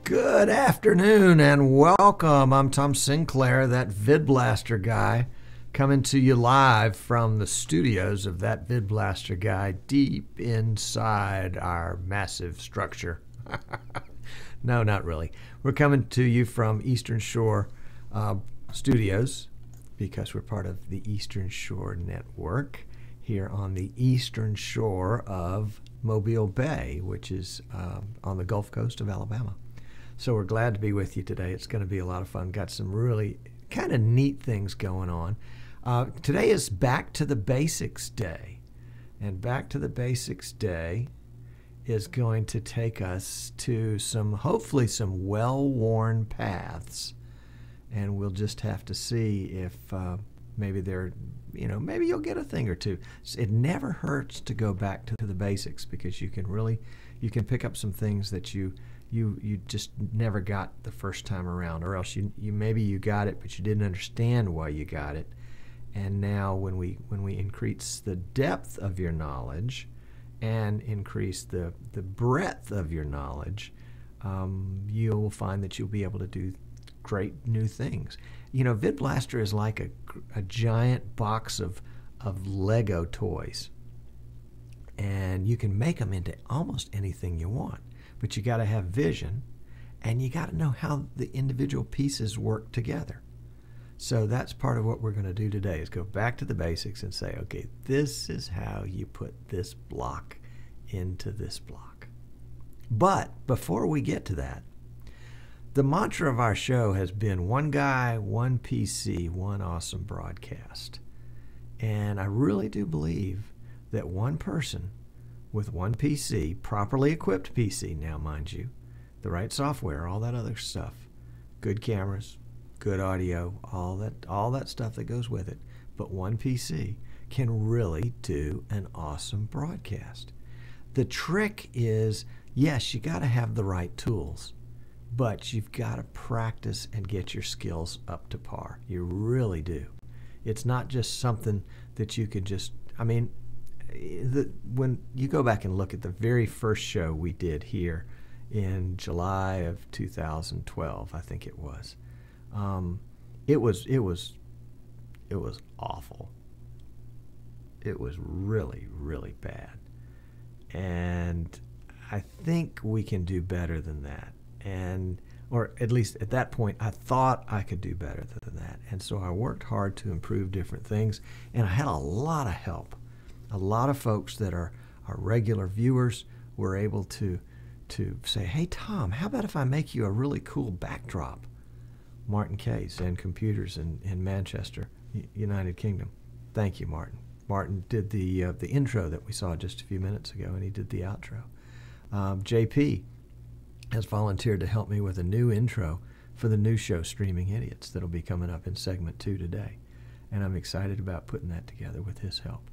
Good afternoon and welcome. I'm Tom Sinclair, that VidBlaster guy, coming to you live from the studios of that VidBlaster guy deep inside our massive structure. No, not really. We're coming to you from Eastern Shore Studios because we're part of the Eastern Shore Network here on the eastern shore of Mobile Bay, which is on the Gulf Coast of Alabama. So we're glad to be with you today. It's going to be a lot of fun. Got some really kind of neat things going on. Today is Back to the Basics Day. And Back to the Basics Day is going to take us to hopefully some well-worn paths. And we'll just have to see if maybe maybe you'll get a thing or two. It never hurts to go back to the basics because you can pick up some things that you just never got the first time around, or else maybe you got it but you didn't understand why you got it. And now when we increase the depth of your knowledge and increase the breadth of your knowledge, you'll find that you'll be able to do great new things. VidBlaster is like a giant box of Lego toys, and you can make them into almost anything you want. But you got to have vision, and you got to know how the individual pieces work together. So that's part of what we're going to do today, is go back to the basics and say, okay, this is how you put this block into this block. But before we get to that, the mantra of our show has been one guy, one PC, one awesome broadcast. And I really do believe that one person with one PC, properly equipped PC now, mind you, the right software, all that other stuff, good cameras, good audio, all that stuff that goes with it, but one PC can really do an awesome broadcast. The trick is, yes, you got to have the right tools, but you've got to practice and get your skills up to par. You really do. It's not just something that you could just, when you go back and look at the very first show we did here in July of 2012, I think it was awful. It was really, really bad. And I think we can do better than that. Or at least at that point, I thought I could do better than that. And so I worked hard to improve different things, and I had a lot of help. A lot of folks that are regular viewers were able to say, hey, Tom, how about if I make you a really cool backdrop? Martin Case and Computers in Manchester, United Kingdom. Thank you, Martin. Martin did the intro that we saw just a few minutes ago, and he did the outro. JP has volunteered to help me with a new intro for the new show, Streaming Idiots, that'll be coming up in segment 2 today. And I'm excited about putting that together with his help.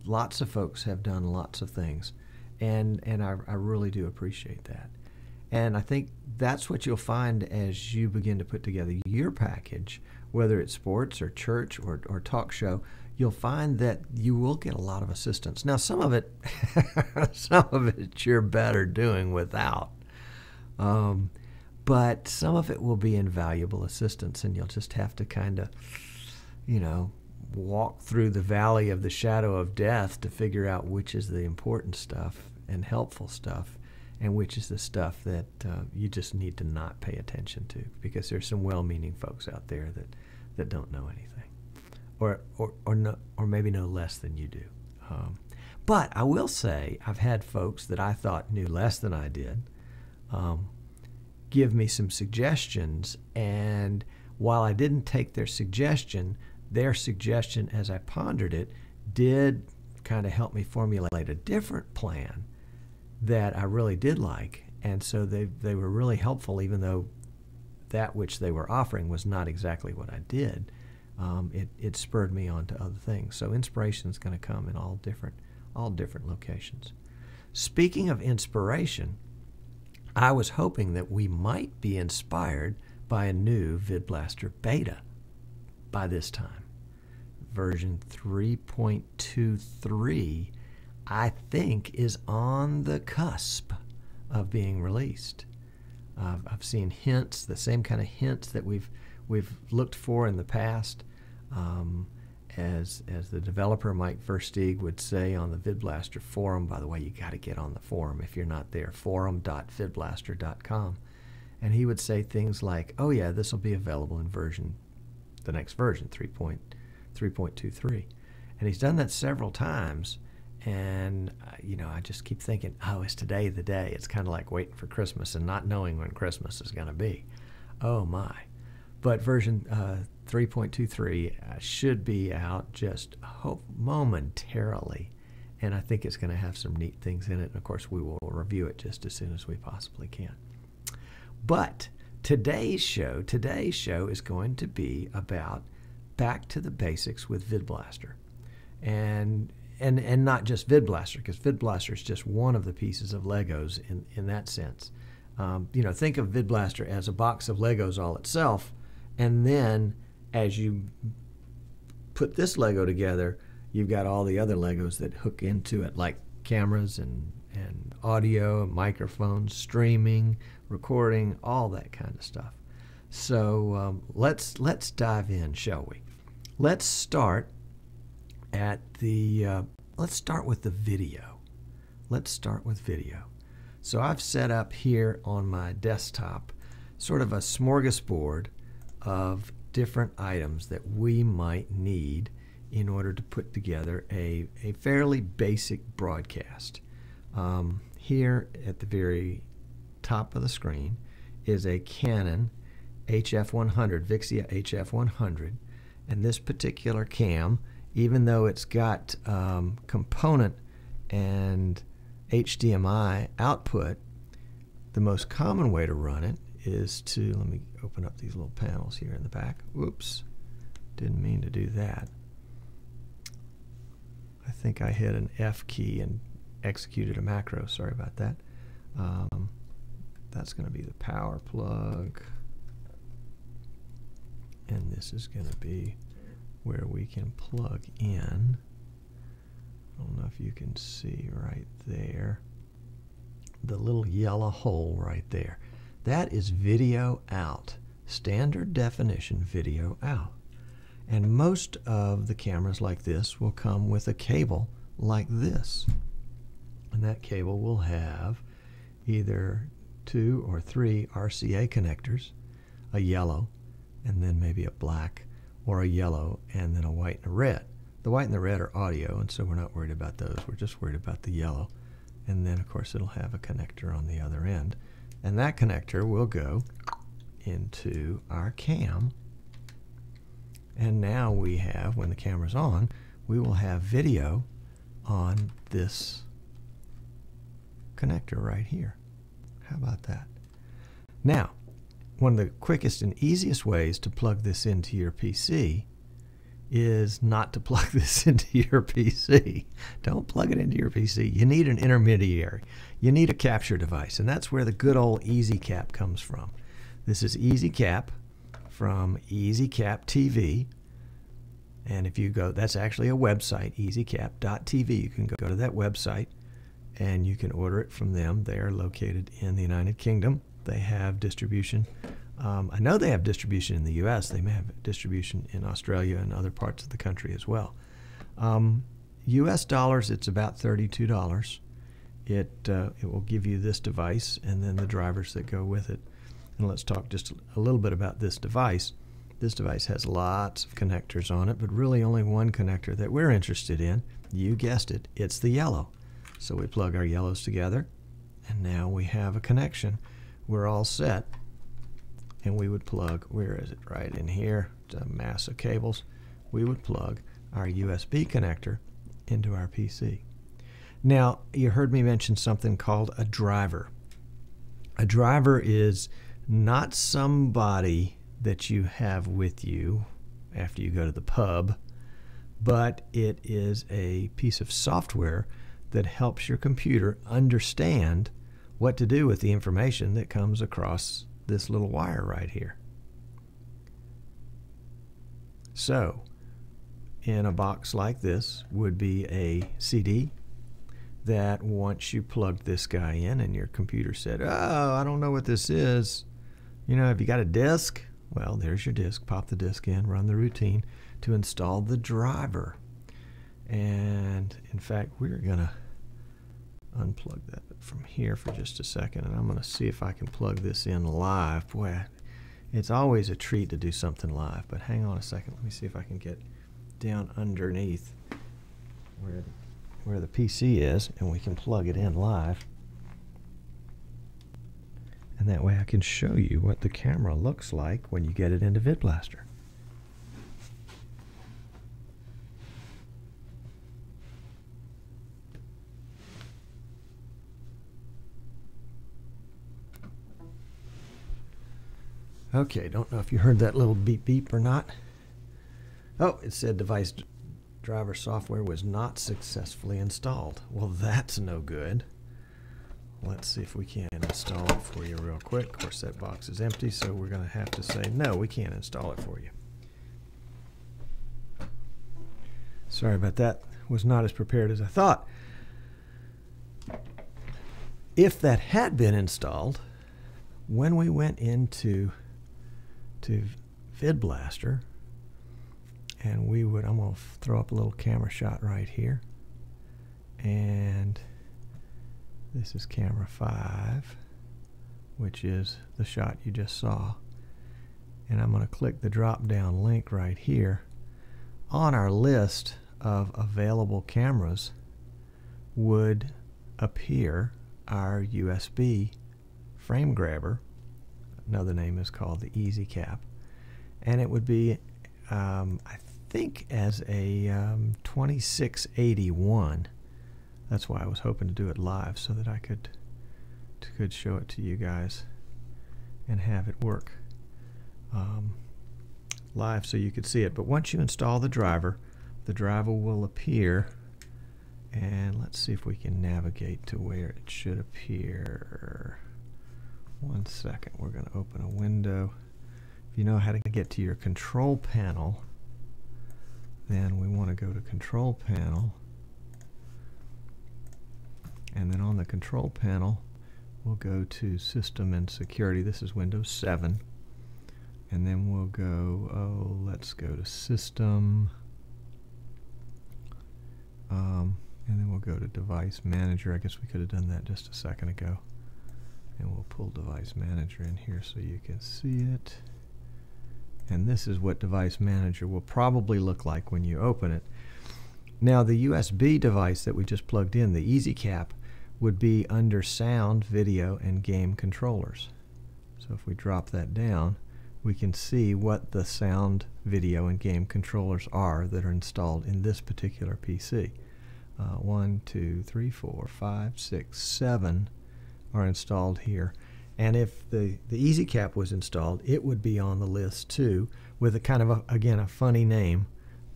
Lots of folks have done lots of things, and I really do appreciate that. And I think that's what you'll find as you begin to put together your package, whether it's sports or church or talk show. You'll find that you will get a lot of assistance. Now, some of it you're better doing without. But some of it will be invaluable assistance, and you'll just have to kind of, walk through the valley of the shadow of death to figure out which is the important stuff and helpful stuff, and which is the stuff that you just need to not pay attention to, because there's some well-meaning folks out there that don't know anything. Or maybe know less than you do. But I will say I've had folks that I thought knew less than I did give me some suggestions, and while I didn't take their suggestion as I pondered it did kind of help me formulate a different plan that I really did like. And so they were really helpful, even though that which they were offering was not exactly what I did. It spurred me on to other things. So inspiration is going to come in all different locations. Speaking of inspiration, I was hoping that we might be inspired by a new VidBlaster beta by this time. Version 3.23, I think, is on the cusp of being released. I've seen hints, the same kind of hints that we've looked for in the past. As the developer Mike Versteeg would say on the VidBlaster forum. By the way, you got to get on the forum if you're not there, forum.vidblaster.com. And he would say things like, oh yeah, this will be available in the next version, 3.23. And he's done that several times. And, I just keep thinking, oh, is today the day? It's kind of like waiting for Christmas and not knowing when Christmas is going to be. Oh, my. But version 3.23 should be out just momentarily. And I think it's going to have some neat things in it. And, of course, we will review it just as soon as we possibly can. But today's show is going to be about back to the basics with VidBlaster. And not just VidBlaster, because VidBlaster is just one of the pieces of Legos in that sense. Think of VidBlaster as a box of Legos all itself, and then as you put this Lego together, you've got all the other Legos that hook into it, like cameras and audio, microphones, streaming, recording, all that kind of stuff. So let's dive in, shall we? Let's start with the video. Let's start with video. So I've set up here on my desktop sort of a smorgasbord of different items that we might need in order to put together a fairly basic broadcast. Here at the very top of the screen is a Canon HF100, Vixia HF100, and this particular cam, even though it's got component and HDMI output, the most common way to run it is to, let me open up these little panels here in the back. Whoops, didn't mean to do that. I think I hit an F key and executed a macro, sorry about that. That's going to be the power plug, and this is going to be where we can plug in. I don't know if you can see right there, the little yellow hole right there. That is video out, standard definition video out. And most of the cameras like this will come with a cable like this. And that cable will have either 2 or 3 RCA connectors, a yellow, and then maybe a black, or a yellow, and then a white and a red. The white and the red are audio, and so we're not worried about those. We're just worried about the yellow. And then, of course, it'll have a connector on the other end. And that connector will go into our cam. And now we have, when the camera's on, we will have video on this connector right here. How about that? Now, one of the quickest and easiest ways to plug this into your PC is not to plug this into your PC. Don't plug it into your PC. You need an intermediary. You need a capture device, and that's where the good old EasyCap comes from. This is EasyCap from EasyCap TV, and if you go, that's actually a website, easycap.tv. You can go to that website, and you can order it from them. They are located in the United Kingdom. They have distribution. I know they have distribution in the U.S. They may have distribution in Australia and other parts of the country as well. U.S. dollars, it's about $32. It will give you this device and then the drivers that go with it. And let's talk just a little bit about this device. This device has lots of connectors on it, but really only one connector that we're interested in. You guessed it, it's the yellow. So we plug our yellows together, and now we have a connection. We're all set. And we would plug, where is it? Right in here. It's a mass of cables. We would plug our USB connector into our PC. Now, you heard me mention something called a driver. A driver is not somebody that you have with you after you go to the pub, but it is a piece of software that helps your computer understand what to do with the information that comes across this little wire right here. So, in a box like this would be a CD that once you plugged this guy in and your computer said, oh, I don't know what this is, you know, have you got a disk? Well, there's your disk. Pop the disk in, run the routine to install the driver. And in fact, we're going to unplug that from here for just a second, and I'm going to see if I can plug this in live. Boy, it's always a treat to do something live, but hang on a second. Let me see if I can get down underneath where the PC is, and we can plug it in live. And that way I can show you what the camera looks like when you get it into VidBlaster. Okay, don't know if you heard that little beep beep or not. Oh, it said device driver software was not successfully installed. Well, that's no good. Let's see if we can install it for you real quick. Of course, that box is empty, so we're going to have to say, no, we can't install it for you. Sorry about that. Was not as prepared as I thought. If that had been installed, when we went into VidBlaster, and we would, I'm going to throw up a little camera shot right here, and this is camera 5, which is the shot you just saw, and I'm going to click the drop down link right here. On our list of available cameras would appear our USB frame grabber. Another name is called the Easy Cap, and it would be I think as a 2681. That's why I was hoping to do it live, so that I could show it to you guys and have it work live so you could see it. But once you install the driver will appear, and let's see if we can navigate to where it should appear. One second, we're going to open a window. If you know how to get to your control panel, then we want to go to control panel, and then on the control panel we'll go to system and security. This is Windows 7, and then we'll go, let's go to system, and then we'll go to device manager. I guess we could have done that just a second ago. And we'll pull device manager in here so you can see it. And this is what device manager will probably look like when you open it. Now, the USB device that we just plugged in, the Easy Cap, would be under sound, video, and game controllers. So if we drop that down, we can see what the sound, video, and game controllers are that are installed in this particular PC. 1, 2, 3, 4, 5, 6, 7 are installed here, and if the Easy Cap was installed, it would be on the list too, with a kind of again a funny name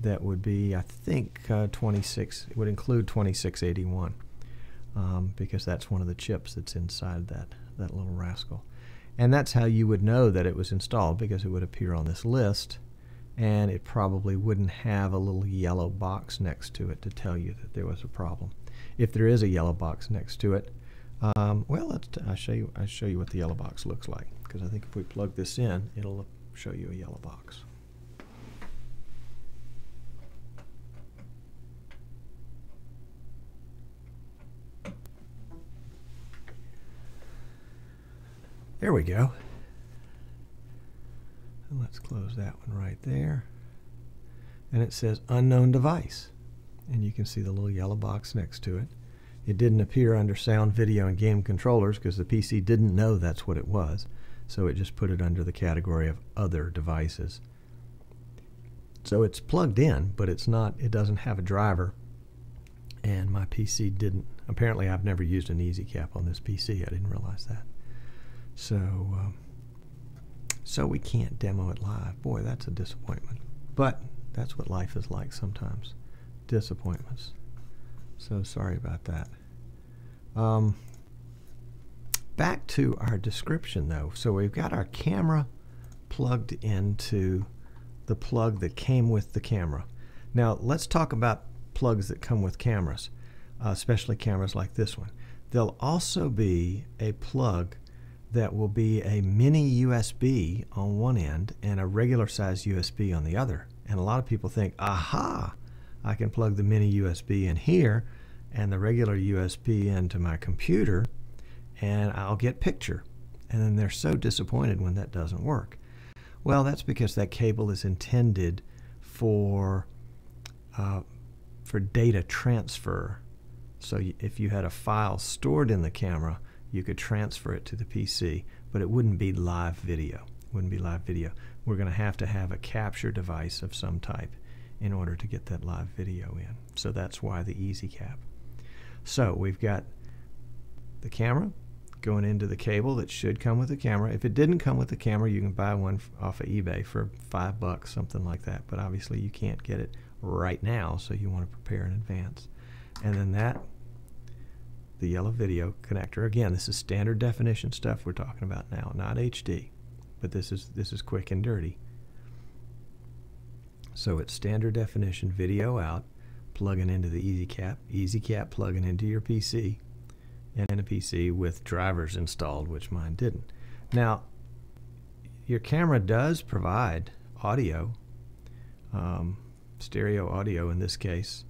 that would be, I think, 26. It would include 2681 because that's one of the chips that's inside that little rascal, and that's how you would know that it was installed, because it would appear on this list, and it probably wouldn't have a little yellow box next to it to tell you that there was a problem. If there is a yellow box next to it, well, I'll show you what the yellow box looks like, because I think if we plug this in, it'll show you a yellow box. There we go. And let's close that one right there. And it says unknown device, and you can see the little yellow box next to it. It didn't appear under sound, video, and game controllers because the PC didn't know that's what it was, so it just put it under the category of other devices. So it's plugged in, but it's not. It doesn't have a driver, and my PC didn't. Apparently, I've never used an Easy Cap on this PC. I didn't realize that. So we can't demo it live. Boy, that's a disappointment. But that's what life is like sometimes. Disappointments. So sorry about that. Back to our description though. So we've got our camera plugged into the plug that came with the camera. Now let's talk about plugs that come with cameras. especially cameras like this one. There'll also be a plug that will be a mini USB on one end and a regular size USB on the other. And a lot of people think, aha, I can plug the mini USB in here and the regular USB into my computer and I'll get picture. And then they're so disappointed when that doesn't work. Well, that's because that cable is intended for data transfer. So if you had a file stored in the camera, you could transfer it to the PC, but it wouldn't be live video. It wouldn't be live video. We're going to have a capture device of some type in order to get that live video in. So that's why the EasyCap. So we've got the camera going into the cable that should come with the camera. If it didn't come with the camera, you can buy one off of eBay for $5, something like that. But obviously you can't get it right now, so you want to prepare in advance. And then the yellow video connector. Again, this is standard definition stuff we're talking about now, not HD, but this is quick and dirty. So it's standard definition video out, plugging into the EasyCap, EasyCap plugging into your PC, and a PC with drivers installed, which mine didn't. Now, your camera does provide audio, stereo audio in this case,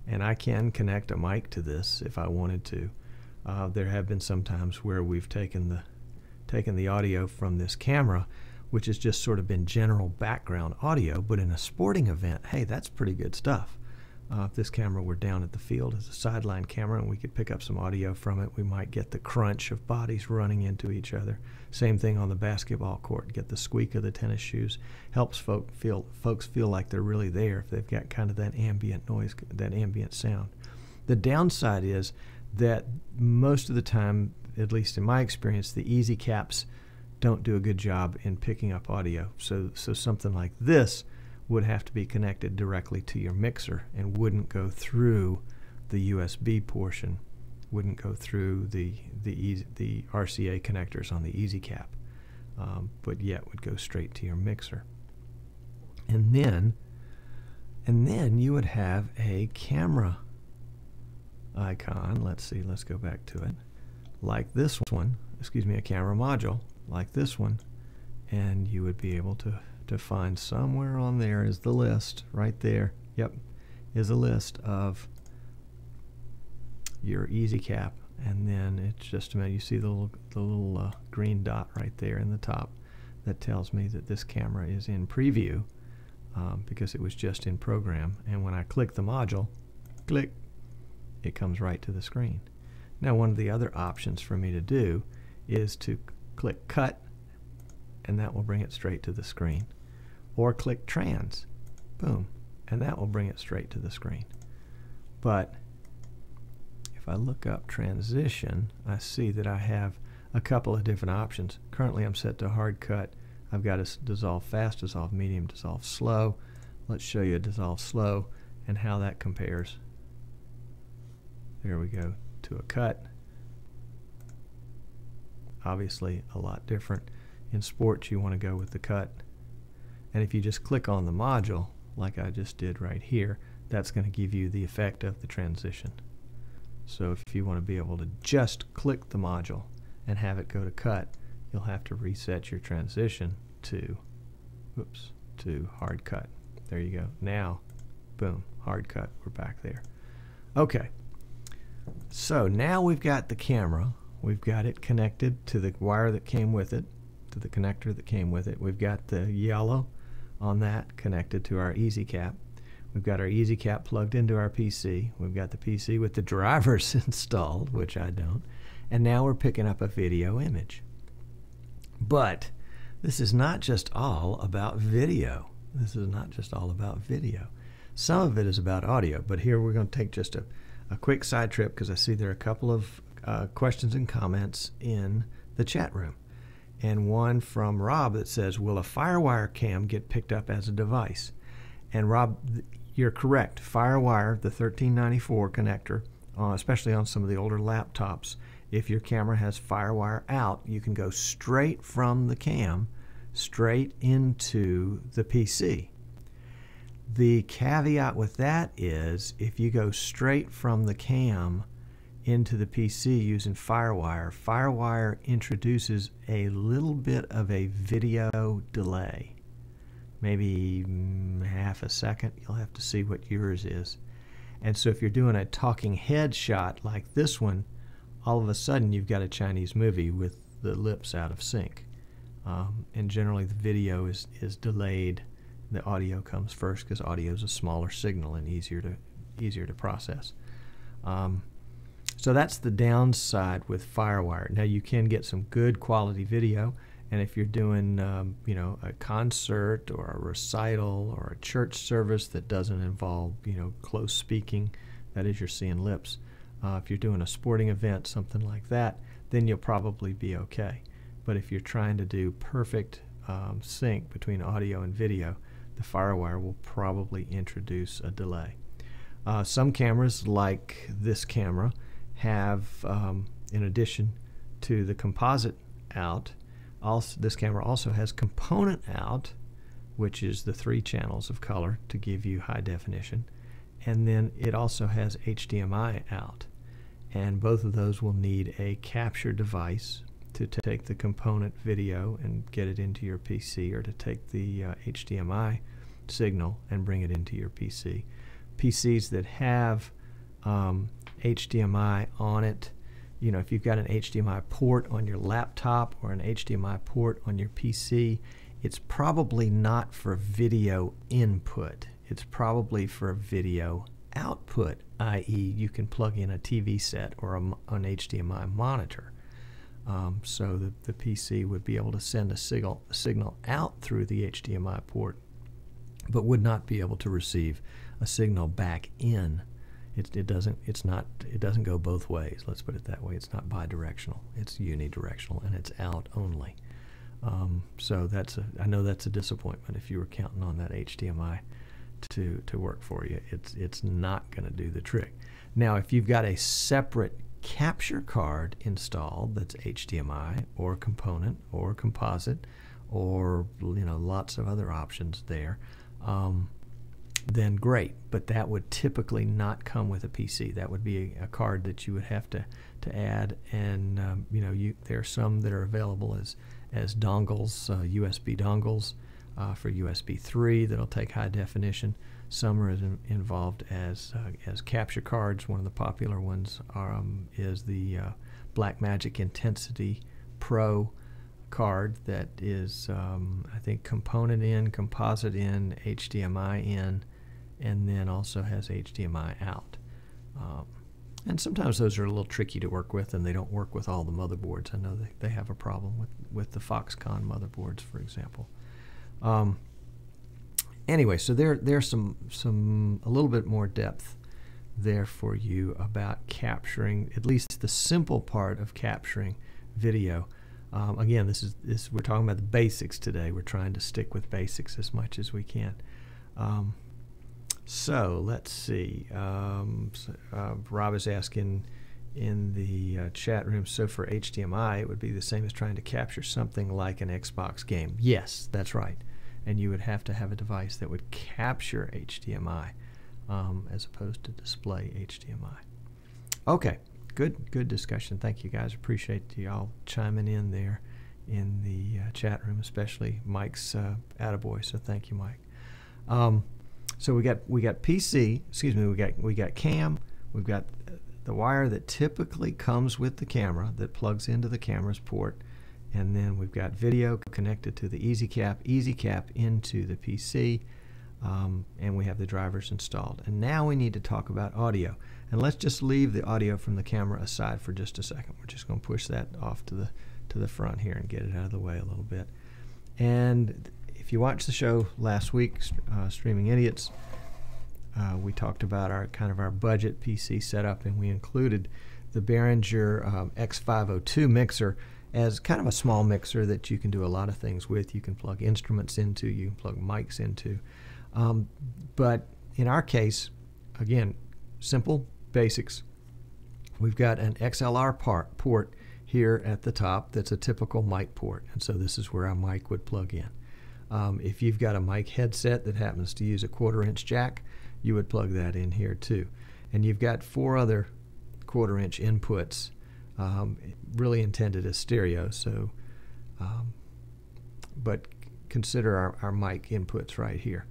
and I can connect a mic to this if I wanted to. There have been some times where we've taken the audio from this camera, which has just sort of been general background audio, but in a sporting event, hey, that's pretty good stuff. If this camera were down at the field as a sideline camera and we could pick up some audio from it, we might get the crunch of bodies running into each other. Same thing on the basketball court. Get the squeak of the tennis shoes. Helps folks feel like they're really there if they've got kind of that ambient noise, that ambient sound. The downside is that most of the time, at least in my experience, the EasyCaps don't do a good job in picking up audio. So something like this would have to be connected directly to your mixer and wouldn't go through the USB portion, wouldn't go through the RCA connectors on the EasyCap, but yet would go straight to your mixer. And then you would have a camera icon. Let's see, let's go back to it. Like this one, a camera module like this one, and you would be able to find somewhere on there is the list right there. Yep, is a list of your EasyCap, and then it's just a minute. You see the little green dot right there in the top that tells me that this camera is in preview because it was just in program. And when I click the module, click, it comes right to the screen. Now, one of the other options for me to do is to click cut, and that will bring it straight to the screen. Or click trans, boom, and that will bring it straight to the screen. But if I look up transition, I see that I have a couple of different options. Currently I'm set to hard cut. I've got a dissolve fast, dissolve medium, dissolve slow. Let's show you a dissolve slow and how that compares. There we go, to a cut. Obviously a lot different. In sports you want to go with the cut. And if you just click on the module, like I just did right here, that's going to give you the effect of the transition. So if you want to be able to just click the module and have it go to cut, you'll have to reset your transition to hard cut. There you go. Now, boom, hard cut. We're back there. Okay. So now we've got the camera. We've got it connected to the wire that came with it, to the connector that came with it. We've got the yellow on that connected to our EasyCap. We've got our EasyCap plugged into our PC. We've got the PC with the drivers installed, which I don't. And now we're picking up a video image. But this is not just all about video. This is not just all about video. Some of it is about audio, but here we're going to take just a quick side trip because I see there are a couple of questions and comments in the chat room. And one from Rob that says, will a FireWire cam get picked up as a device? And Rob, you're correct. FireWire, the 1394 connector, especially on some of the older laptops, if your camera has FireWire out, you can go straight from the cam straight into the PC. The caveat with that is if you go straight from the cam into the PC using FireWire, FireWire introduces a little bit of a video delay. Maybe half a second. You'll have to see what yours is. And so if you're doing a talking head shot like this one, all of a sudden you've got a Chinese movie with the lips out of sync. And generally the video is delayed. The audio comes first because audio is a smaller signal and easier to process. So that's the downside with FireWire. Now you can get some good quality video, and if you're doing a concert or a recital or a church service that doesn't involve close speaking, that is, you're seeing lips. If you're doing a sporting event, something like that, then you'll probably be okay. But if you're trying to do perfect sync between audio and video, the FireWire will probably introduce a delay. Some cameras, like this camera, have, in addition to the composite out, this camera also has component out, which is the 3 channels of color to give you high definition, and then it also has HDMI out. And both of those will need a capture device to take the component video and get it into your PC, or to take the HDMI signal and bring it into your PC. PCs that have HDMI on it, if you've got an HDMI port on your laptop or an HDMI port on your PC, it's probably not for video input. It's probably for video output, i.e. you can plug in a TV set or an HDMI monitor. So the PC would be able to send a signal out through the HDMI port, but would not be able to receive a signal back in. It doesn't go both ways. Let's put it that way. It's not bidirectional. It's unidirectional, and it's out only. So I know that's a disappointment if you were counting on that HDMI to work for you. It's not going to do the trick. Now, if you've got a separate capture card installed that's HDMI or component or composite, or lots of other options there, then great. But that would typically not come with a PC. That would be a card that you would have to add, and there are some that are available as dongles, USB dongles for USB 3 that'll take high definition. Some are involved as capture cards. One of the popular ones is the Blackmagic Intensity Pro card that is, I think, component in, composite in, HDMI in, and then also has HDMI out. And sometimes those are a little tricky to work with, and they don't work with all the motherboards. I know they have a problem with the Foxconn motherboards, for example. Anyway, so there's a little bit more depth there for you about capturing, at least the simple part of capturing video. Again, we're talking about the basics today. We're trying to stick with basics as much as we can. So let's see. Rob is asking in the chat room, so for HDMI, it would be the same as trying to capture something like an Xbox game. Yes, that's right. And you would have to have a device that would capture HDMI as opposed to display HDMI. Okay, good discussion. Thank you, guys. Appreciate y'all chiming in there in the chat room, especially Mike's attaboy. So thank you, Mike. So we got PC. Excuse me. We got cam. We've got the wire that typically comes with the camera that plugs into the camera's port. And then we've got video connected to the EasyCap into the PC, and we have the drivers installed. And now we need to talk about audio. And let's just leave the audio from the camera aside for just a second. We're just going to push that off to the front here and get it out of the way a little bit. And if you watched the show last week, Streaming Idiots, we talked about our budget PC setup, and we included the Behringer X502 mixer as kind of a small mixer that you can do a lot of things with. You can plug instruments into, you can plug mics into. But in our case, again, simple basics. We've got an XLR port here at the top that's a typical mic port, and so this is where our mic would plug in. If you've got a mic headset that happens to use a 1/4-inch jack, you would plug that in here too. And you've got 4 other 1/4-inch inputs, really intended as stereo. So, but consider our mic inputs right here.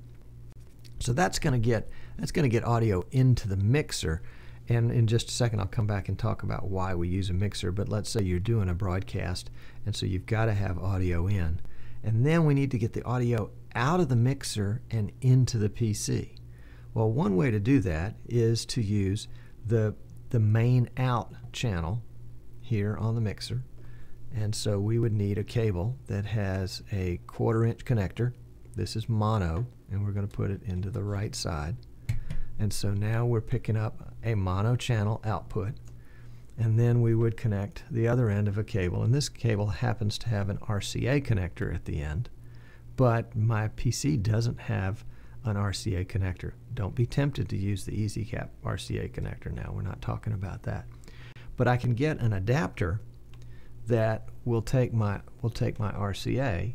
So that's going to get audio into the mixer. And in just a second, I'll come back and talk about why we use a mixer. But let's say you're doing a broadcast, and so you've got to have audio in. And then we need to get the audio out of the mixer and into the PC. Well, one way to do that is to use the main out channel here on the mixer. And so we would need a cable that has a 1/4-inch connector. This is mono, and we're going to put it into the right side. And so now we're picking up a mono channel output, and then we would connect the other end of a cable, and this cable happens to have an RCA connector at the end, but my PC doesn't have an RCA connector. Don't be tempted to use the EasyCap RCA connector now. We're not talking about that. But I can get an adapter that will take my RCA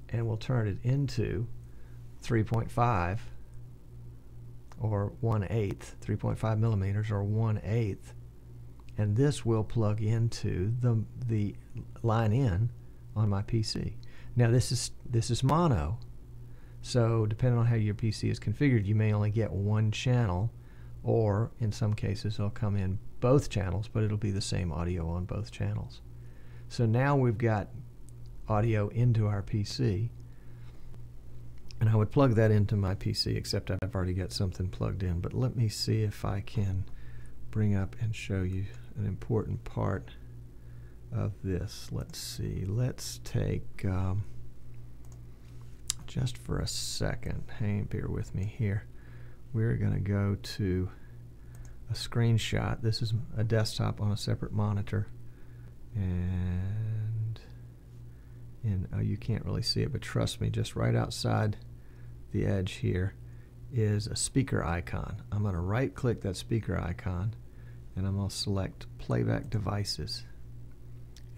and we'll turn it into 3.5 or 1/8, 3.5 millimeters or 1/8, and this will plug into the line in on my PC. Now this is mono, so depending on how your PC is configured, you may only get one channel, or in some cases it'll come in both channels, but it'll be the same audio on both channels. So now we've got audio into our PC, and I would plug that into my PC, except I've already got something plugged in. But let me see if I can bring up and show you an important part of this. Let's see. Let's take, just for a second, bear with me here. We're going to go to a screenshot. This is a desktop on a separate monitor. And oh, you can't really see it, but trust me, just right outside the edge here is a speaker icon. I'm going to right click that speaker icon, and I'm going to select playback devices,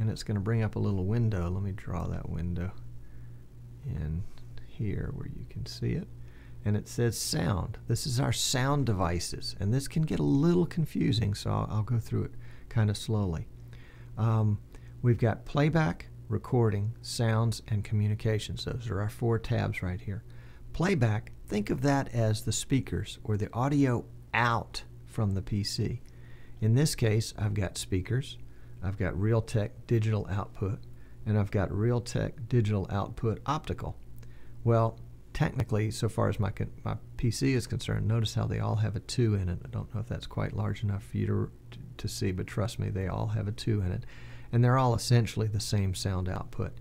and it's going to bring up a little window. Let me draw that window in here where you can see it, and it says sound. This is our sound devices, and this can get a little confusing, so I'll go through it kind of slowly. We've got playback, recording, sounds, and communications. Those are our 4 tabs right here. Playback, think of that as the speakers or the audio out from the PC. In this case, I've got speakers, I've got Realtek digital output, and I've got Realtek digital output optical. Well, technically, so far as my PC is concerned, notice how they all have a 2 in it. I don't know if that's quite large enough for you to see, but trust me, they all have a 2 in it. And they're all essentially the same sound output.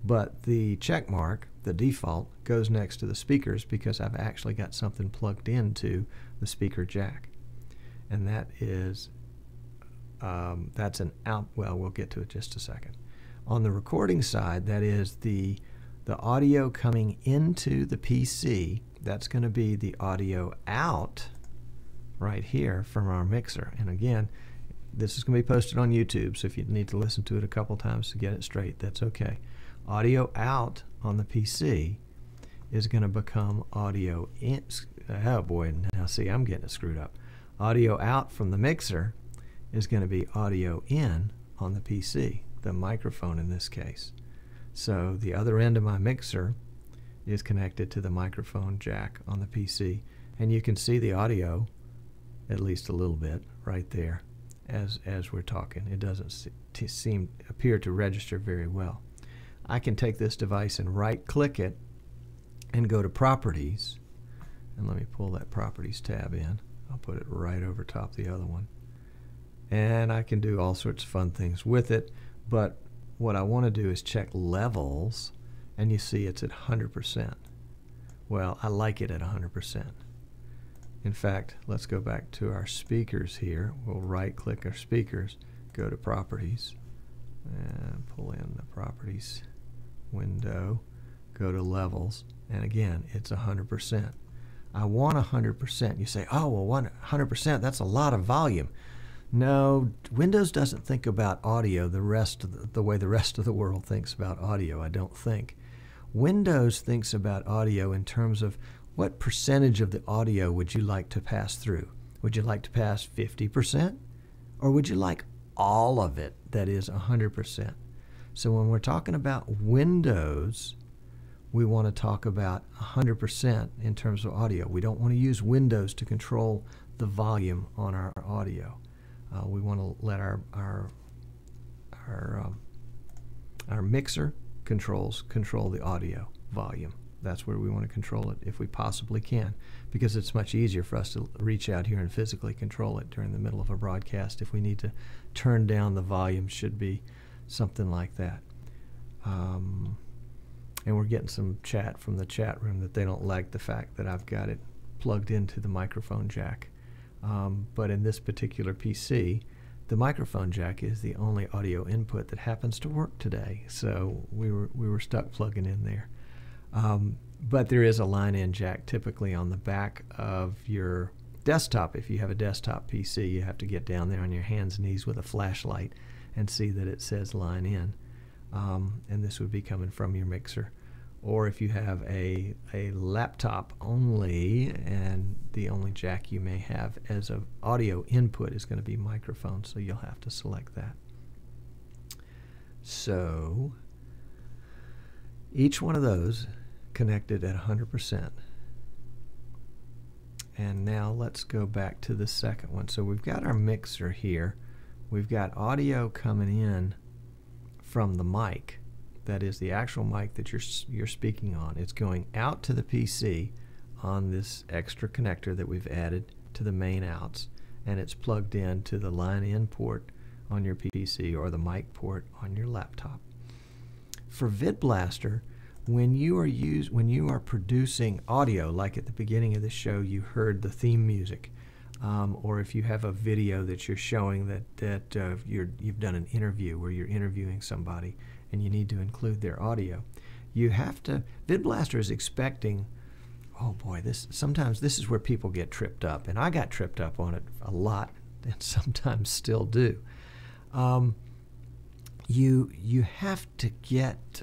But the check mark, the default, goes next to the speakers because I've actually got something plugged into the speaker jack. And that is, that's an out, well, we'll get to it just a second. On the recording side, that is the audio coming into the PC. That's going to be the audio out right here from our mixer. And again, this is going to be posted on YouTube, so if you need to listen to it a couple times to get it straight, that's okay. Audio out on the PC is going to become audio in. Oh boy, now see, I'm getting it screwed up. Audio out from the mixer is going to be audio in on the PC, the microphone in this case. So the other end of my mixer is connected to the microphone jack on the PC, and you can see the audio, at least a little bit, right there as we're talking. It doesn't appear to register very well. I can take this device and right-click it and go to Properties, and let me pull that Properties tab in. I'll put it right over top the other one. And I can do all sorts of fun things with it, but what I want to do is check levels, and you see it's at 100%. Well, I like it at 100%. In fact, let's go back to our speakers here. We'll right-click our speakers, go to Properties, and pull in the Properties window, go to Levels, and again, it's 100%. I want 100%. You say, oh, well, 100%, that's a lot of volume. No, Windows doesn't think about audio the way the rest of the world thinks about audio, I don't think. Windows thinks about audio in terms of what percentage of the audio would you like to pass through? Would you like to pass 50%? Or would you like all of it, that is 100%? So when we're talking about Windows, we want to talk about 100% in terms of audio. We don't want to use Windows to control the volume on our audio. We want to let our mixer controls control the audio volume. That's where we want to control it if we possibly can, because it's much easier for us to reach out here and physically control it during the middle of a broadcast. If we need to turn down the volume, should be something like that. And we're getting some chat from the chat room that they don't like the fact that I've got it plugged into the microphone jack. But in this particular PC, the microphone jack is the only audio input that happens to work today. So we were stuck plugging in there. But there is a line-in jack typically on the back of your desktop. If you have a desktop PC, you have to get down there on your hands and knees with a flashlight and see that it says line in. And this would be coming from your mixer. Or if you have a laptop only, and the only jack you may have as an audio input is going to be microphone, so you'll have to select that. So each one of those connected at 100%. And now let's go back to the second one. So we've got our mixer here. We've got audio coming in from the mic. That is the actual mic that you're speaking on. It's going out to the PC on this extra connector that we've added to the main outs, and it's plugged in to the line-in port on your PC or the mic port on your laptop. For VidBlaster, when you are producing audio, like at the beginning of the show, you heard the theme music, or if you have a video that you're showing that you've done an interview where you're interviewing somebody and you need to include their audio, you have to. VidBlaster is expecting. Oh boy, sometimes this is where people get tripped up, and I got tripped up on it a lot, and sometimes still do. You have to get.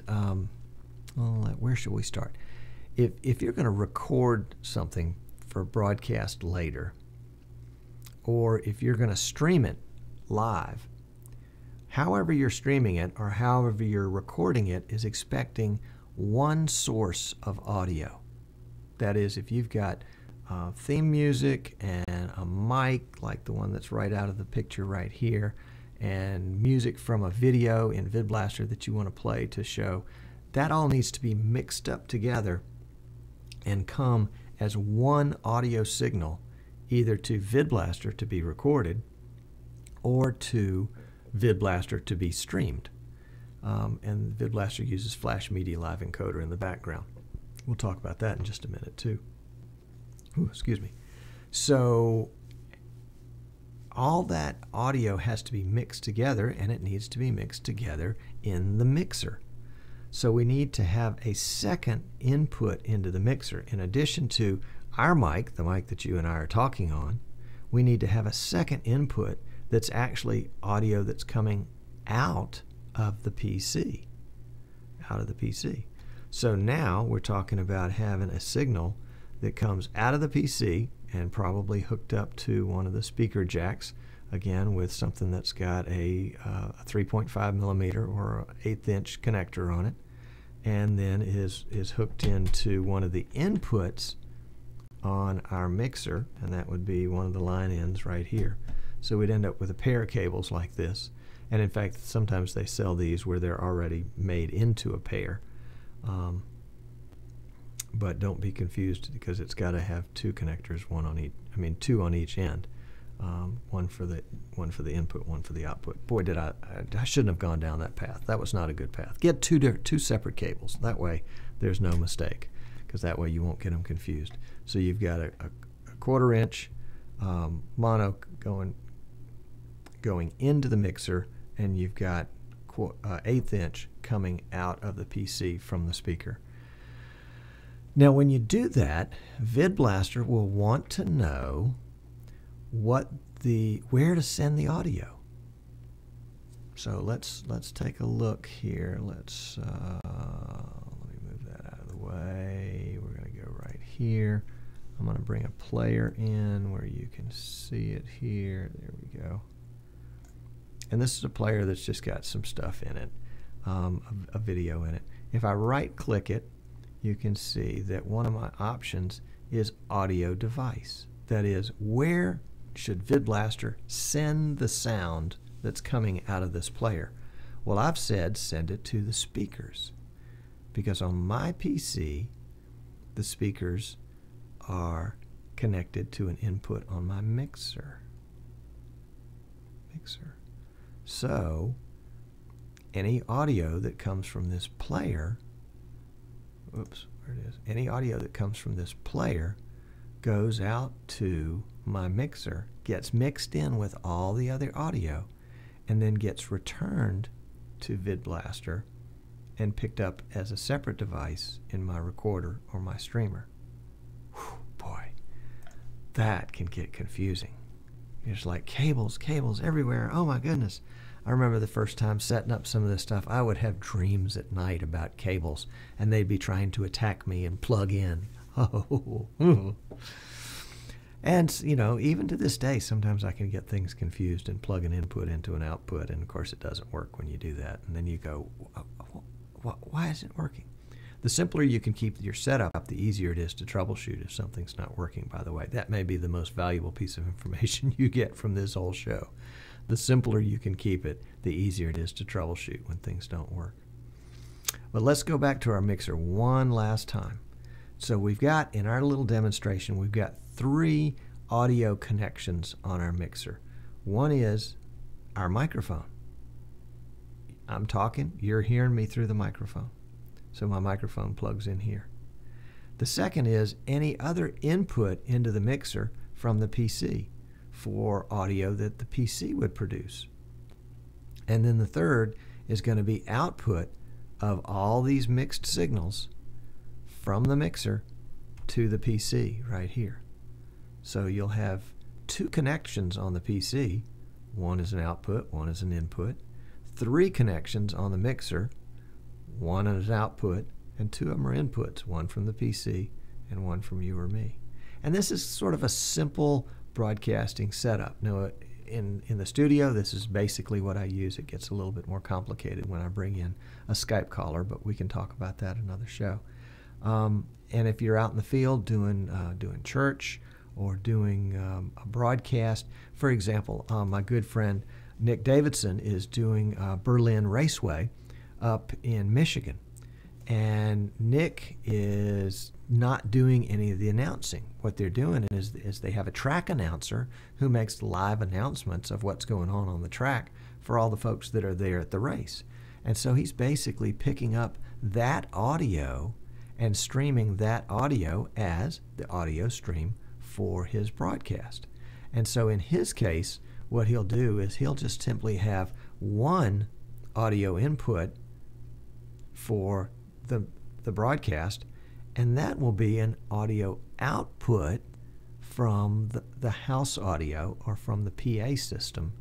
Where should we start? If you're going to record something for broadcast later, or if you're going to stream it live, however you're streaming it or however you're recording it is expecting one source of audio. That is, if you've got theme music and a mic like the one that's right out of the picture right here, and music from a video in VidBlaster that you want to play to show, that all needs to be mixed up together and come as one audio signal, either to VidBlaster to be recorded or to VidBlaster to be streamed. And VidBlaster uses Flash Media Live Encoder in the background. We'll talk about that in just a minute too. Ooh, excuse me. So all that audio has to be mixed together, and it needs to be mixed together in the mixer. So we need to have a second input into the mixer. In addition to our mic, the mic that you and I are talking on, we need to have a second input that's actually audio that's coming out of the PC. So now we're talking about having a signal that comes out of the PC and probably hooked up to one of the speaker jacks, again with something that's got a 3.5 millimeter or 1/8 inch connector on it, and then is hooked into one of the inputs on our mixer, and that would be one of the line ends right here. So we'd end up with a pair of cables like this, and in fact sometimes they sell these where they're already made into a pair, but don't be confused because it's got to have two connectors, two on each end, one for the input, one for the output. Boy, I shouldn't have gone down that path. That was not a good path. Get two separate cables. That way there's no mistake, because that way you won't get them confused. So you've got a 1/4 inch mono going into the mixer, and you've got 1/8 inch coming out of the PC from the speaker. Now when you do that, VidBlaster will want to know where to send the audio. So let's take a look here. Let me move that here. I'm going to bring a player in where you can see it here. There we go. And this is a player that's just got some stuff in it, a video in it. If I right-click it, you can see that one of my options is audio device. That is, where should VidBlaster send the sound that's coming out of this player? Well, I've said send it to the speakers, because on my PC, the speakers are connected to an input on my mixer. So any audio that comes from this player, any audio that comes from this player goes out to my mixer, gets mixed in with all the other audio, and then gets returned to VidBlaster and picked up as a separate device in my recorder or my streamer. Whew, boy, that can get confusing. There's like cables everywhere. Oh my goodness. I remember the first time setting up some of this stuff, I would have dreams at night about cables, and they'd be trying to attack me and plug in. Oh. And, you know, even to this day, sometimes I can get things confused and plug an input into an output, and of course it doesn't work when you do that. And then you go, why isn't it working? The simpler you can keep your setup, the easier it is to troubleshoot if something's not working, by the way. That may be the most valuable piece of information you get from this whole show. The simpler you can keep it, the easier it is to troubleshoot when things don't work. But let's go back to our mixer one last time. So we've got, in our little demonstration, we've got 3 audio connections on our mixer. One is our microphone. I'm talking, you're hearing me through the microphone. So my microphone plugs in here. The second is any other input into the mixer from the PC for audio that the PC would produce. And then the third is going to be output of all these mixed signals from the mixer to the PC right here. So you'll have 2 connections on the PC. One is an output, one is an input. 3 connections on the mixer. One is output, and 2 of them are inputs, one from the PC and one from you or me. And this is sort of a simple broadcasting setup. Now, in the studio, this is basically what I use. It gets a little bit more complicated when I bring in a Skype caller, but we can talk about that another show. And if you're out in the field doing church or doing a broadcast, for example, my good friend Nick Davidson is doing Berlin Raceway up in Michigan, and Nick is not doing any of the announcing. What they're doing is they have a track announcer who makes live announcements of what's going on the track for all the folks that are there at the race. And so he's basically picking up that audio and streaming that audio as the audio stream for his broadcast. And so in his case, what he'll do is he'll just simply have one audio input for the broadcast, and that will be an audio output from the house audio or from the PA system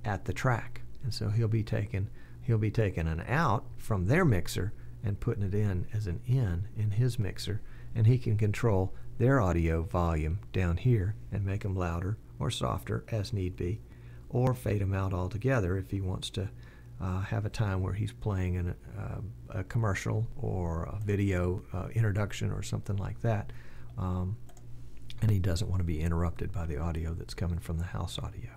at the track. And so he'll be taking an out from their mixer and putting it in as an in his mixer, and he can control their audio volume down here and make them louder or softer as need be, or fade them out altogether if he wants to have a time where he's playing a commercial or a video introduction or something like that, and he doesn't want to be interrupted by the audio that's coming from the house audio.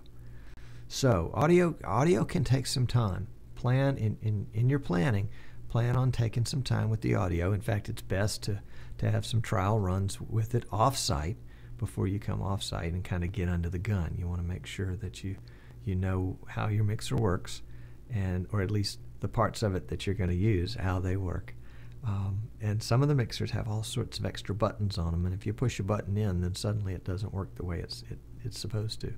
So audio can take some time. Plan in your planning. Plan on taking some time with the audio. In fact, it's best to have some trial runs with it off-site before you come off-site and kind of get under the gun. You want to make sure that you know how your mixer works, or at least the parts of it that you're going to use, how they work. And some of the mixers have all sorts of extra buttons on them, and if you push a button in, then suddenly it doesn't work the way it's supposed to.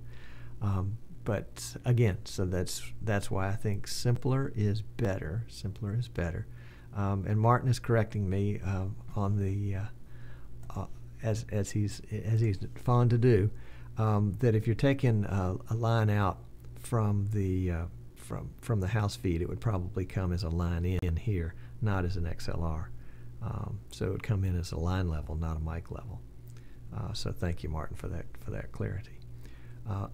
But again, so that's why I think simpler is better. Simpler is better. And Martin is correcting me on the as he's fond to do, that if you're taking a line out from the house feed, it would probably come as a line in here, not as an XLR. So it would come in as a line level, not a mic level. So thank you, Martin, for that clarity.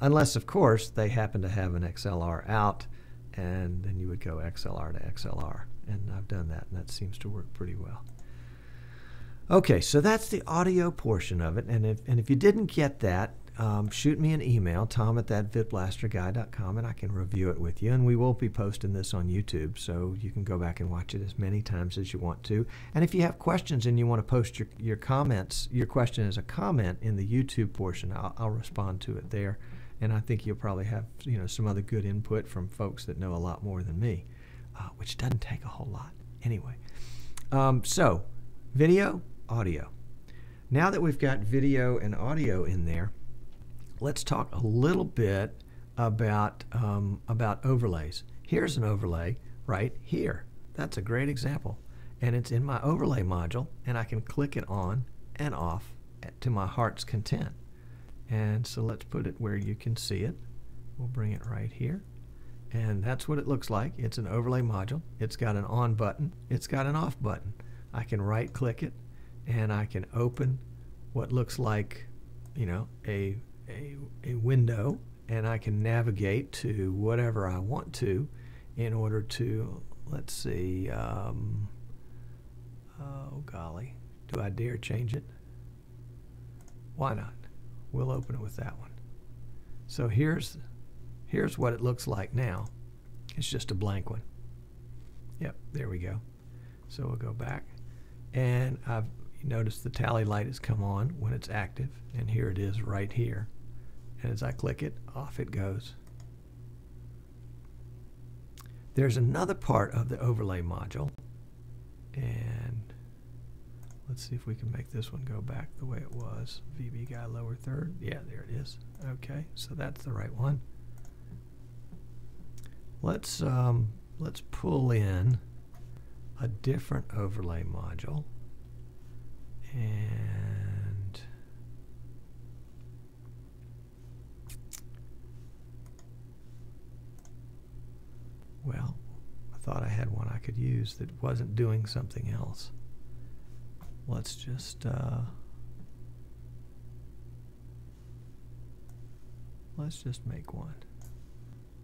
Unless, of course, they happen to have an XLR out, and then you would go XLR to XLR. And I've done that, and that seems to work pretty well. Okay, so that's the audio portion of it. And if you didn't get that, shoot me an email, tom@thatvidblasterguy.com, and I can review it with you. And we will be posting this on YouTube, so you can go back and watch it as many times as you want to. And if you have questions and you want to post your comments, your question as a comment in the YouTube portion, I'll respond to it there. And I think you'll probably have some other good input from folks that know a lot more than me, which doesn't take a whole lot. Anyway, so video, audio. Now that we've got video and audio in there, let's talk a little bit about overlays. Here's an overlay right here. That's a great example. And it's in my overlay module, and I can click it on and off to my heart's content. And so let's put it where you can see it. We'll bring it right here. And that's what it looks like. It's an overlay module. It's got an on button. It's got an off button. I can right click it, and I can open what looks like, a window, and I can navigate to whatever I want to in order to, let's see, oh golly, do I dare change it? Why not? We'll open it with that one. So here's what it looks like now. It's just a blank one. Yep, there we go. So we'll go back, and I've noticed the tally light has come on when it's active, and here it is right here. And as I click it, off it goes. There's another part of the overlay module, and let's see if we can make this one go back the way it was. VB guy lower third. Yeah, there it is. Okay, so that's the right one. Let's pull in a different overlay module, and well, I thought I had one I could use that wasn't doing something else. Let's just make one.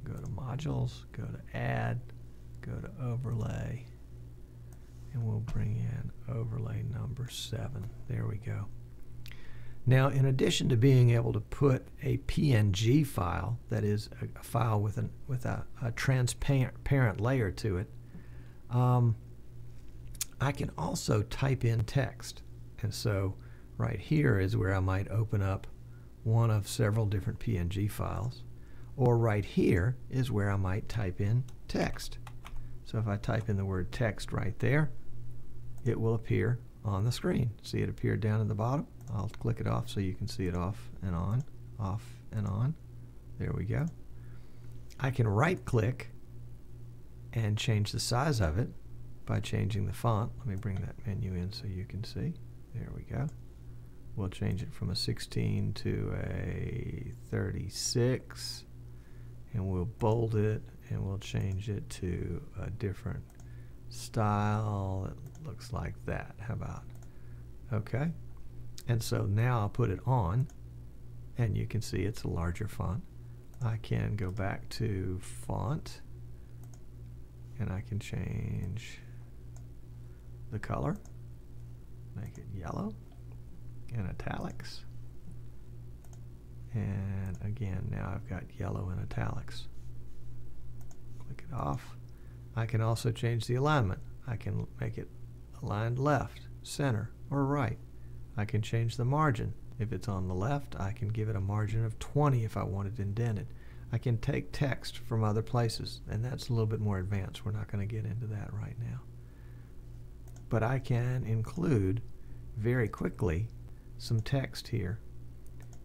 Go to modules, go to add, go to overlay, and we'll bring in overlay number 7. There we go. Now, in addition to being able to put a PNG file, that is a file with a transparent layer to it, I can also type in text. And so right here is where I might open up one of several different PNG files. Or right here is where I might type in text. So if I type in the word text right there, it will appear on the screen. See it appear down at the bottom? I'll click it off so you can see it off and on, off and on. There we go. I can right click and change the size of it by changing the font. Let me bring that menu in so you can see. There we go. We'll change it from a 16 to a 36, and we'll bold it, and we'll change it to a different style that looks like that. How about? Okay. And so now I'll put it on, and you can see it's a larger font. I can go back to font, and I can change the color, make it yellow and italics. And again, now I've got yellow and italics. Click it off. I can also change the alignment. I can make it aligned left, center, or right. I can change the margin. If it's on the left, I can give it a margin of 20 if I want it indented. I can take text from other places, and that's a little bit more advanced. We're not going to get into that right now. But I can include very quickly some text here.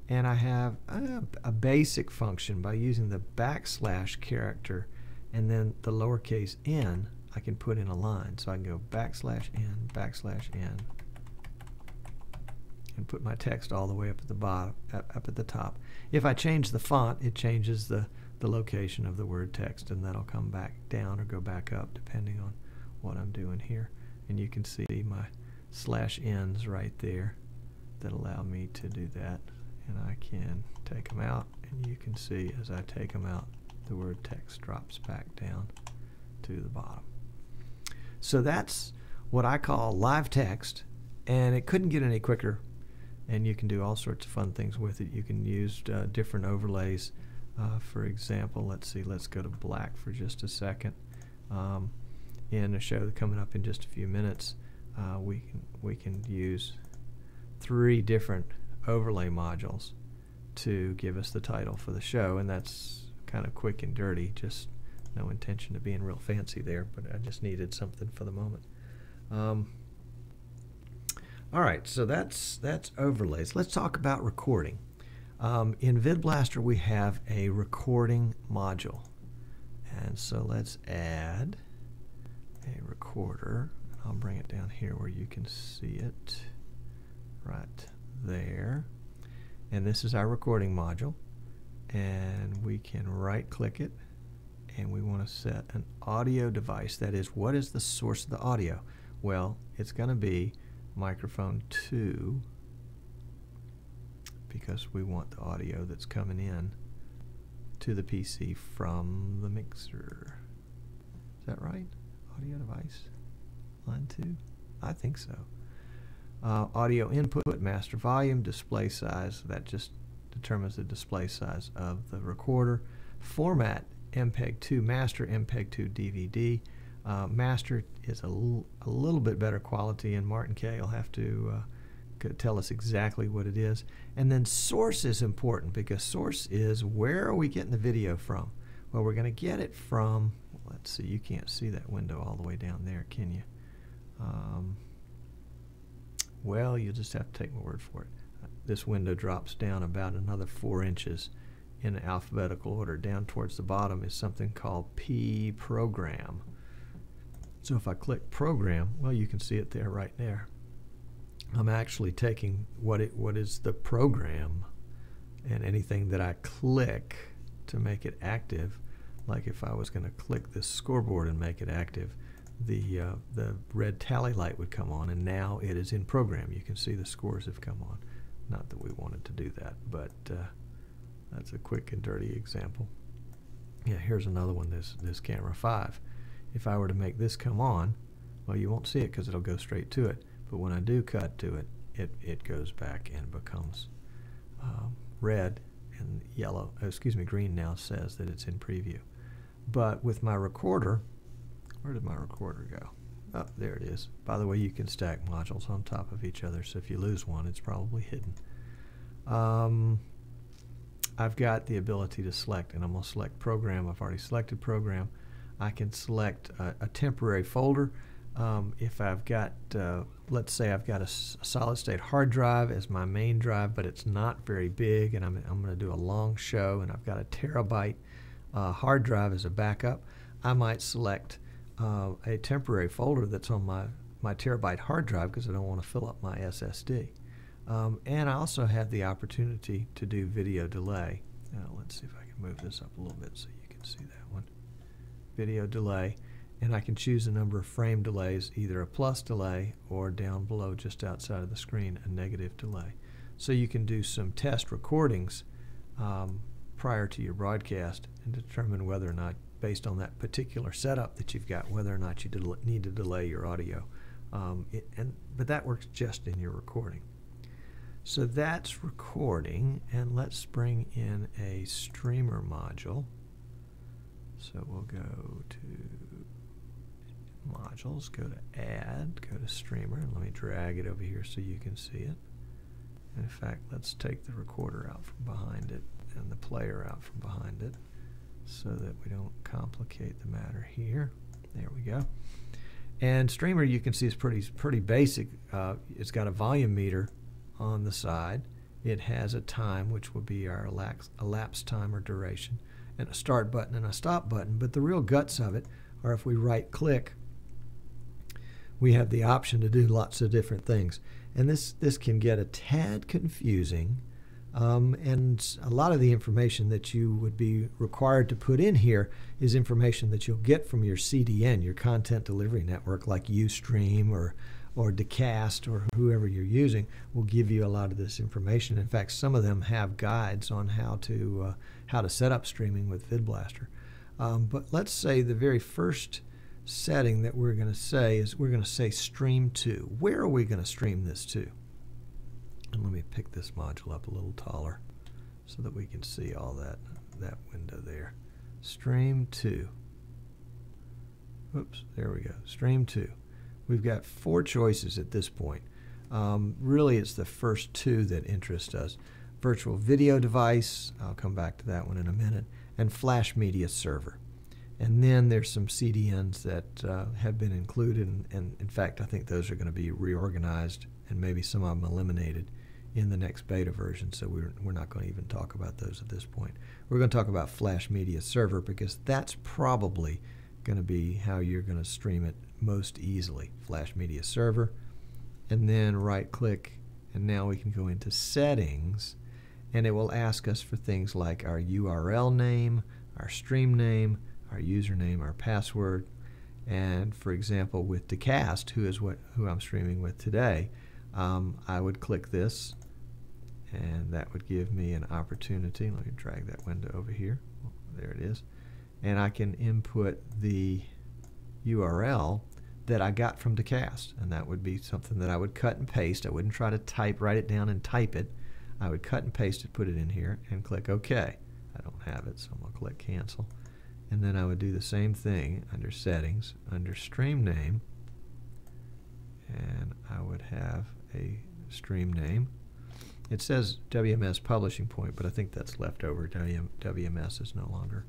And I have a basic function by using the / character and then the lowercase n. I can put in a line. So I can go /n, and put my text all the way up at the bottom, up at the top. If I change the font, it changes the location of the word text, and that'll come back down or go back up depending on what I'm doing here. And you can see /ns right there that allow me to do that. And I can take them out, and you can see as I take them out, the word text drops back down to the bottom. So that's what I call live text, and it couldn't get any quicker, and you can do all sorts of fun things with it. You can use different overlays. For example, let's go to black for just a second. In a show coming up in just a few minutes, we can use 3 different overlay modules to give us the title for the show, and that's kind of quick and dirty, just no intention of being real fancy there, but I just needed something for the moment. All right, so that's overlays. Let's talk about recording. In VidBlaster we have a recording module, and so let's add a recorder. I'll bring it down here where you can see it right there, and this is our recording module, and we can right click it, and we want to set an audio device. That is, what is the source of the audio? Well, it's going to be microphone 2, because we want the audio that's coming in to the PC from the mixer. Is that right? Audio device line 2? I think so. Audio input, master volume, display size, that just determines the display size of the recorder. Format, MPEG-2 master, MPEG-2 DVD. Master is a little bit better quality, and Martin K will have to tell us exactly what it is. And then source is important, because source is, where are we getting the video from? Well, we're going to get it from, let's see, you can't see that window all the way down there, can you? Well, you'll just have to take my word for it. This window drops down about another 4 inches in alphabetical order. Down towards the bottom is something called P program. So if I click program, well, you can see it there, right there. I'm actually taking what is the program, and anything that I click to make it active, like if I was going to click this scoreboard and make it active, the red tally light would come on, and now it is in program. You can see the scores have come on. Not that we wanted to do that, but that's a quick and dirty example. Yeah, here's another one, this camera 5. If I were to make this come on, well, you won't see it because it'll go straight to it, but when I do cut to it, it goes back and becomes red, and yellow, green now says that it's in preview. But with my recorder, where did my recorder go? Oh, there it is. By the way, you can stack modules on top of each other, so if you lose one, it's probably hidden. I've got the ability to select, and I'm going to select program. I've already selected program. I can select a temporary folder. If I've got, let's say I've got a solid state hard drive as my main drive, but it's not very big, and I'm going to do a long show, and I've got a terabyte hard drive as a backup, I might select a temporary folder that's on my terabyte hard drive, because I don't want to fill up my SSD. And I also have the opportunity to do video delay. Let's see if I can move this up a little bit so you can see that one. Video delay, and I can choose a number of frame delays, either a plus delay or down below just outside of the screen a negative delay. So you can do some test recordings prior to your broadcast and determine whether or not, based on that particular setup that you've got, whether or not you need to delay your audio. But that works just in your recording. So that's recording, and let's bring in a streamer module. So we'll go to modules, go to add, go to streamer, and let me drag it over here so you can see it. And in fact, let's take the recorder out from behind it and the player out from behind it so that we don't complicate the matter here. There we go. And streamer, you can see, is pretty basic. It's got a volume meter on the side. It has a time, which will be our elapsed time or duration, and a start button and a stop button. But the real guts of it are, if we right click, we have the option to do lots of different things. And this can get a tad confusing, and a lot of the information that you would be required to put in here is information that you'll get from your CDN, your content delivery network, like Ustream or or Dacast or whoever you're using will give you a lot of this information. In fact, some of them have guides on how to set up streaming with VidBlaster. But let's say the very first setting that we're going to say is we're going to say stream to. Where are we going to stream this to? And let me pick this module up a little taller so that we can see all that window there. Stream to. Oops, there we go. Stream to. We've got 4 choices at this point. Really, it's the first 2 that interest us. Virtual video device, I'll come back to that one in a minute, and flash media server. And then there's some CDNs that have been included, and in fact, I think those are going to be reorganized and maybe some of them eliminated in the next beta version, so we're not going to even talk about those at this point. We're going to talk about flash media server because that's probably going to be how you're going to stream it most easily. Flash media server, and then right click, and now we can go into settings, and it will ask us for things like our URL name, our stream name, our username, our password. And for example, with Dacast, who I'm streaming with today, I would click this, and that would give me an opportunity. Let me drag that window over here. There it is. And I can input the URL that I got from Dacast, and that would be something that I would cut and paste. I wouldn't try to write it down and type it. I would cut and paste it, put it in here, and click OK. I don't have it, so I'm going to click Cancel. And then I would do the same thing under Settings, under Stream Name, and I would have a stream name. It says WMS Publishing Point, but I think that's left over. WMS is no longer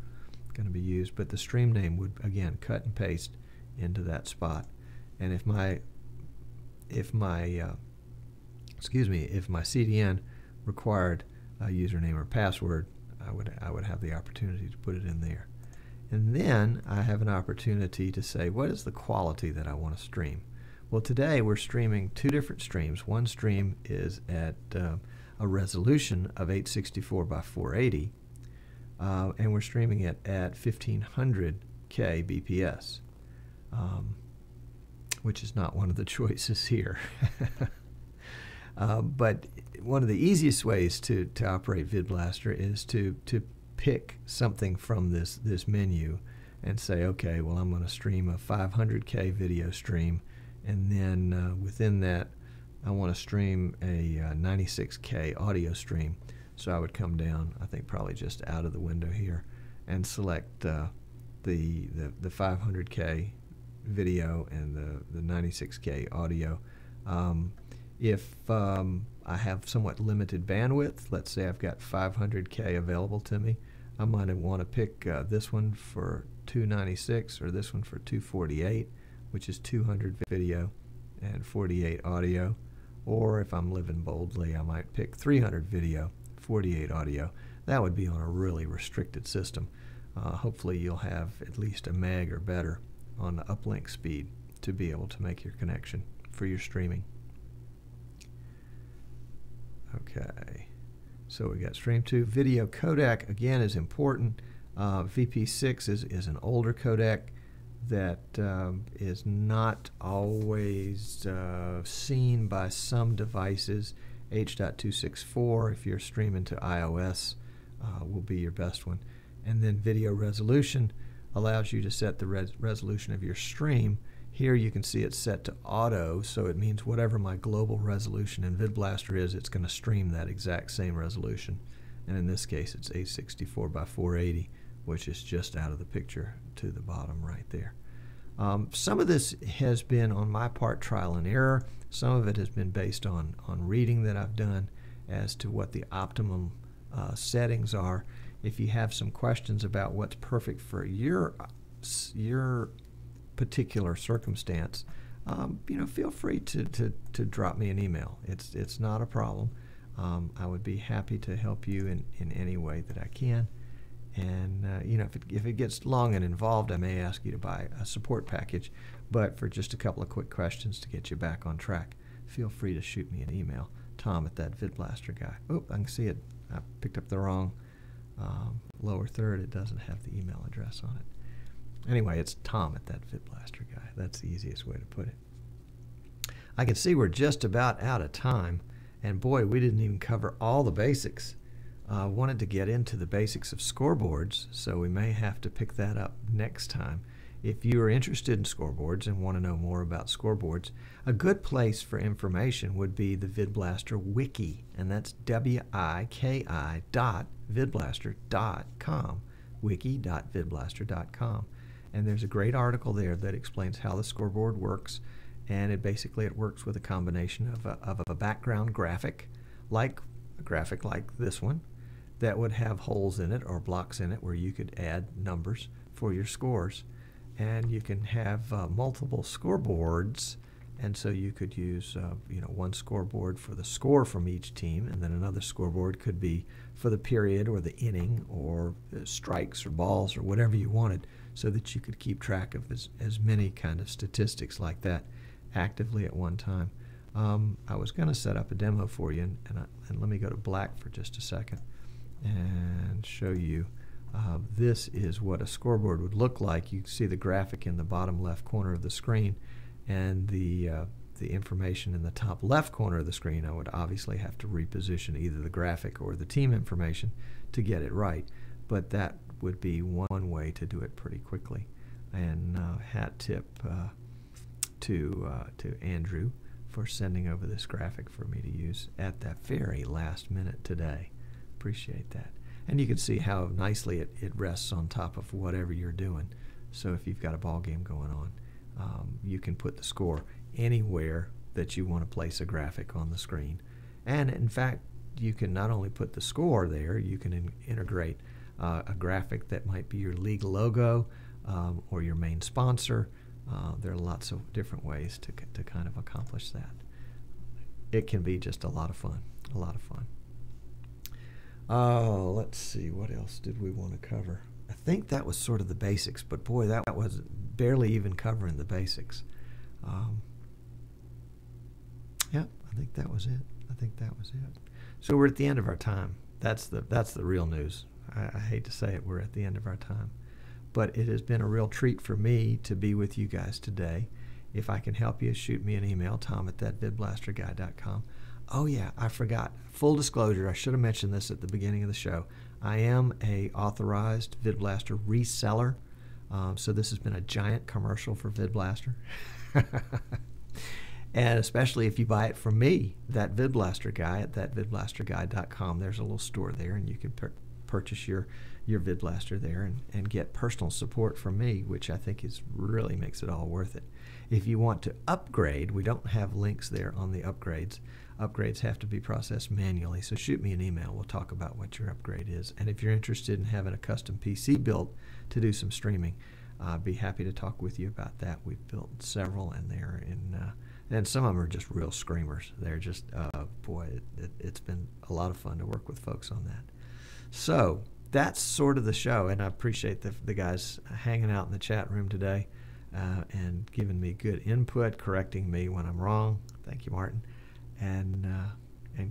going to be used, but the stream name would again cut and paste into that spot. And if my CDN required a username or password, I would have the opportunity to put it in there. And then I have an opportunity to say, what is the quality that I want to stream? Well, today we're streaming 2 different streams. One stream is at a resolution of 864 by 480, and we're streaming it at 1500K BPS, which is not one of the choices here. But one of the easiest ways to operate VidBlaster is to pick something from this menu and say, okay, well, I'm going to stream a 500K video stream, and then within that I want to stream a 96K audio stream. So I would come down, I think probably just out of the window here, and select the 500K video and the 96K audio. If I have somewhat limited bandwidth, let's say I've got 500K available to me, I might want to pick this one for 296 or this one for 248, which is 200 video and 48 audio. Or if I'm living boldly, I might pick 300 video, 48 audio. That would be on a really restricted system. Hopefully you'll have at least a meg or better on the uplink speed to be able to make your connection for your streaming. Okay, so we got stream 2. Video codec, again, is important. VP6 is an older codec that is not always seen by some devices. H.264, if you're streaming to iOS, will be your best one. And then video resolution allows you to set the resolution of your stream. Here you can see it's set to auto, so it means whatever my global resolution in VidBlaster is, it's going to stream that exact same resolution. And in this case, it's 864 by 480, which is just out of the picture to the bottom right there. Some of this has been on my part trial and error. Some of it has been based on reading that I've done as to what the optimum settings are. If you have some questions about what's perfect for your particular circumstance, feel free to drop me an email. It's not a problem. I would be happy to help you in any way that I can. And if it gets long and involved, I may ask you to buy a support package. But for just a couple of quick questions to get you back on track, feel free to shoot me an email. Tom at that VidBlaster guy. Oh, I can see it. I picked up the wrong lower third. It doesn't have the email address on it. Anyway, it's Tom at that VidBlaster guy. That's the easiest way to put it. I can see we're just about out of time, and boy, we didn't even cover all the basics. Wanted to get into the basics of scoreboards, so we may have to pick that up next time. If you are interested in scoreboards and want to know more about scoreboards, a good place for information would be the VidBlaster Wiki, and that's wiki.vidblaster.com, wiki.vidblaster.com. And there's a great article there that explains how the scoreboard works, and it works with a combination of a background graphic, like a graphic like this one, that would have holes in it or blocks in it where you could add numbers for your scores. And you can have multiple scoreboards, and so you could use one scoreboard for the score from each team, and then another scoreboard could be for the period or the inning or strikes or balls or whatever you wanted, so that you could keep track of as many kind of statistics like that actively at one time. I was going to set up a demo for you, and let me go to black for just a second and show you. This is what a scoreboard would look like. You can see the graphic in the bottom left corner of the screen, and the information in the top left corner of the screen. I would obviously have to reposition either the graphic or the team information to get it right, but that would be one way to do it pretty quickly. And hat tip to Andrew for sending over this graphic for me to use at that very last minute today. Appreciate that. And you can see how nicely it rests on top of whatever you're doing. So if you've got a ball game going on, you can put the score anywhere that you want to place a graphic on the screen. And in fact, you can not only put the score there, you can integrate a graphic that might be your league logo or your main sponsor. There are lots of different ways to kind of accomplish that. It can be just a lot of fun, a lot of fun. Oh, let's see, what else did we want to cover? I think that was sort of the basics, but boy, that was barely even covering the basics. Yeah, I think that was it. So we're at the end of our time. That's the real news. I hate to say it, we're at the end of our time. But it has been a real treat for me to be with you guys today. If I can help you, shoot me an email, tom@thatvidblasterguy.com. Oh yeah, I forgot. Full disclosure, I should have mentioned this at the beginning of the show. I am a authorized VidBlaster reseller, so this has been a giant commercial for VidBlaster. And especially if you buy it from me, that VidBlaster Guy at thatvidblasterguy.com. There's a little store there, and you can purchase your VidBlaster there and get personal support from me, which I think really makes it all worth it. If you want to upgrade, we don't have links there on the upgrades. Upgrades have to be processed manually, so shoot me an email. We'll talk about what your upgrade is. And if you're interested in having a custom PC built to do some streaming, I'd be happy to talk with you about that. We've built several, and and some of them are just real screamers. They're just, boy, it's been a lot of fun to work with folks on that. So that's sort of the show, and I appreciate the guys hanging out in the chat room today and giving me good input, correcting me when I'm wrong. Thank you, Martin. And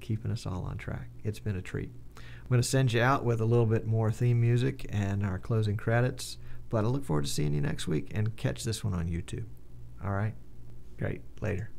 keeping us all on track. It's been a treat. I'm going to send you out with a little bit more theme music and our closing credits, but I look forward to seeing you next week, and catch this one on YouTube. All right? Great. Later.